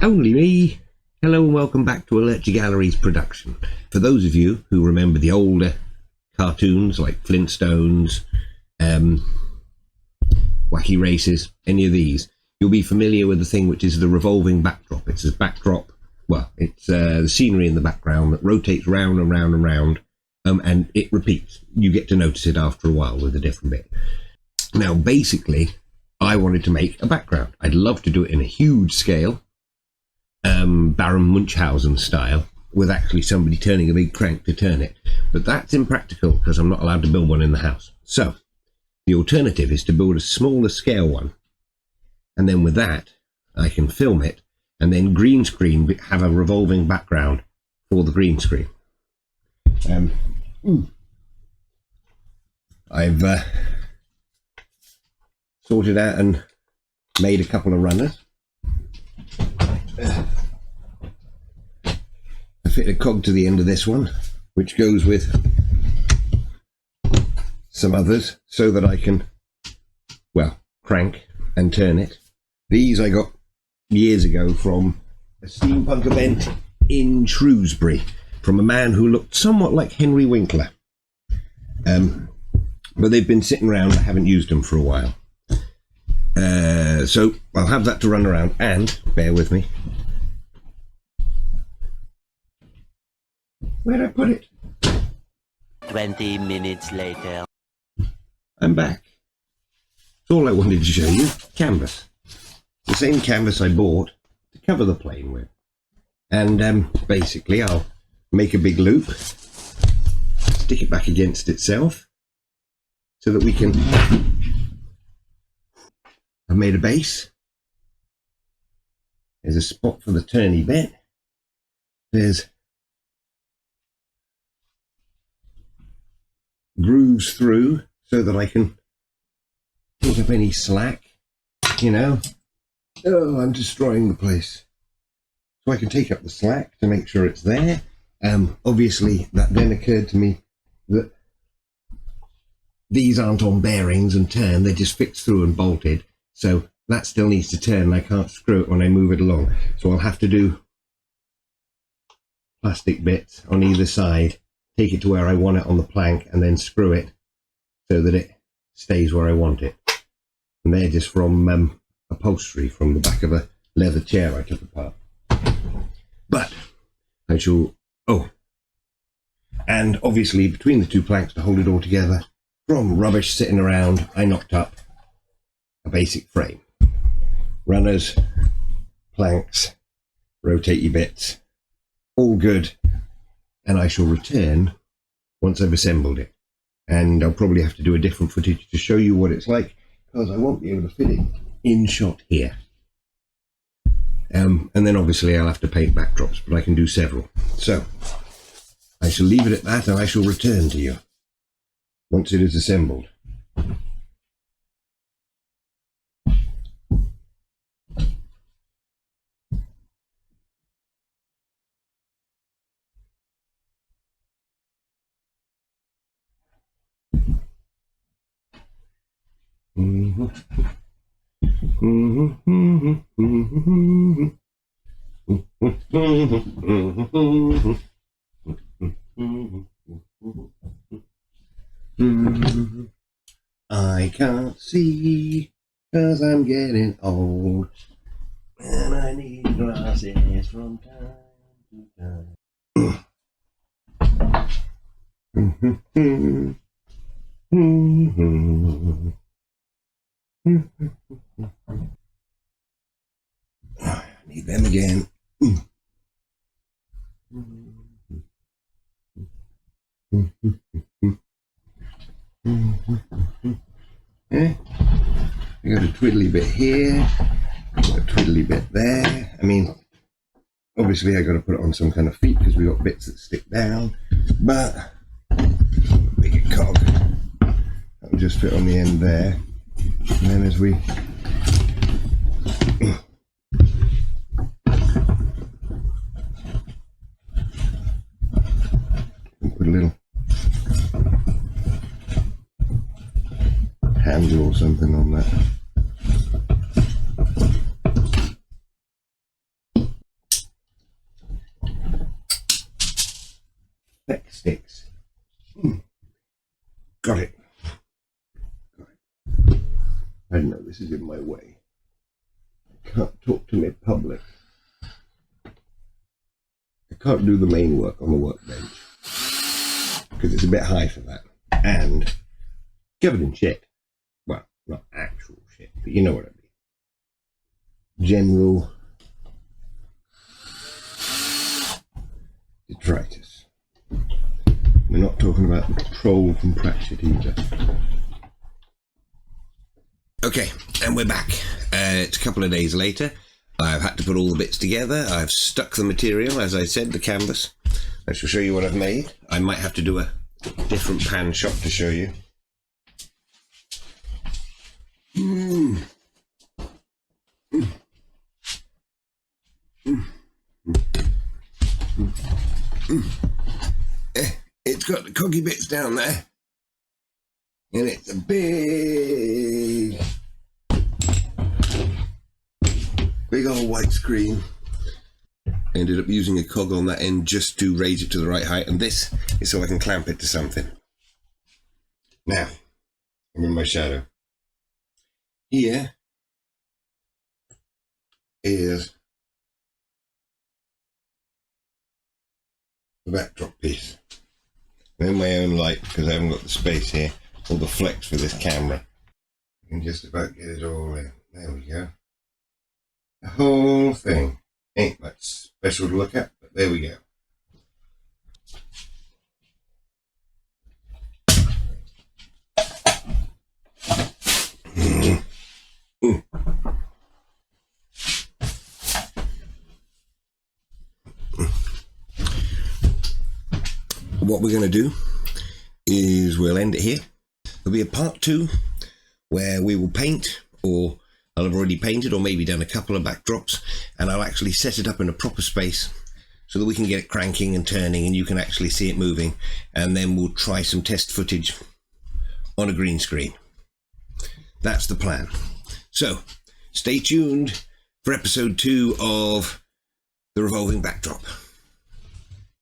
Only me. Hello and welcome back to a LurcherGallery's production. For those of you who remember the older cartoons like Flintstones, Wacky Races, any of these, you'll be familiar with the thing which is the revolving backdrop. It's a backdrop, well, it's the scenery in the background that rotates round and round and round, and it repeats. You get to notice it after a while with a different bit. Now, basically, I wanted to make a background. I'd love to do it in a huge scale, Baron Munchausen style, with actually somebody turning a big crank to turn it. But that's impractical because I'm not allowed to build one in the house. So the alternative is to build a smaller scale one, and then with that I can film it and then green screen, have a revolving background for the green screen. I've sorted out and made a couple of runners. I fit a cog to the end of this one, which goes with some others so that I can, well, crank and turn it. These I got years ago from a steampunk event in Shrewsbury from a man who looked somewhat like Henry Winkler. But they've been sitting around. I haven't used them for a while. So I'll have that to run around, and bear with me. Where'd I put it? 20 minutes later. I'm back. That's all I wanted to show you. Canvas. The same canvas I bought to cover the plane with. And basically I'll make a big loop, stick it back against itself so that we can... I've made a base. There's a spot for the turny bit. There's grooves through so that I can pick up any slack, you know. Oh, I'm destroying the place. So I can take up the slack to make sure it's there. Obviously, that then occurred to me that these aren't on bearings and turn, they're just fixed through and bolted. So that still needs to turn, and I can't screw it when I move it along. So I'll have to do plastic bits on either side, take it to where I want it on the plank, and then screw it so that it stays where I want it. And they're just from upholstery from the back of a leather chair I took apart. But I shall... Oh, and obviously between the two planks to hold it all together, from rubbish sitting around, I knocked up a basic frame. Runners, planks, rotatey bits, all good. And I shall return once I've assembled it. And I'll probably have to do a different footage to show you what it's like, because I won't be able to fit it in shot here. And then obviously I'll have to paint backdrops, but I can do several. So I shall leave it at that, and I shall return to you once it is assembled. I can't see 'cause I'm getting old, and I need glasses from time to time. I need them again. I got a twiddly bit here, got a twiddly bit there. I mean, obviously I got to put it on some kind of feet because we got bits that stick down, but bigger cog, that'll just fit on the end there. And then as we put a little handle or something on that. effect sticks. Got it. I don't know, this is in my way. I can't talk to my public. I can't do the main work on the workbench because it's a bit high for that. And covered in shit. Well, not actual shit, but you know what I mean. General detritus. We're not talking about the troll from Pratchett either. Okay, and we're back. It's a couple of days later. I've had to put all the bits together. I've stuck the material, as I said, the canvas. I shall show you what I've made. I might have to do a different pan shot to show you. It's got the coggy bits down there. And it's a big old white screen. I ended up using a cog on that end just to raise it to the right height, and this is so I can clamp it to something. Now, I'm in my shadow. Here is the backdrop piece. I'm in my own light because I haven't got the space here, or the flex for this camera. I can just about get it all in. There we go. The whole thing. Ain't much special to look at, but there we go. What we're going to do is we'll end it here. There'll be a part 2 where we will paint, or I'll have already painted or maybe done a couple of backdrops, and I'll actually set it up in a proper space so that we can get it cranking and turning and you can actually see it moving, and then we'll try some test footage on a green screen. That's the plan. So stay tuned for episode 2 of the revolving backdrop.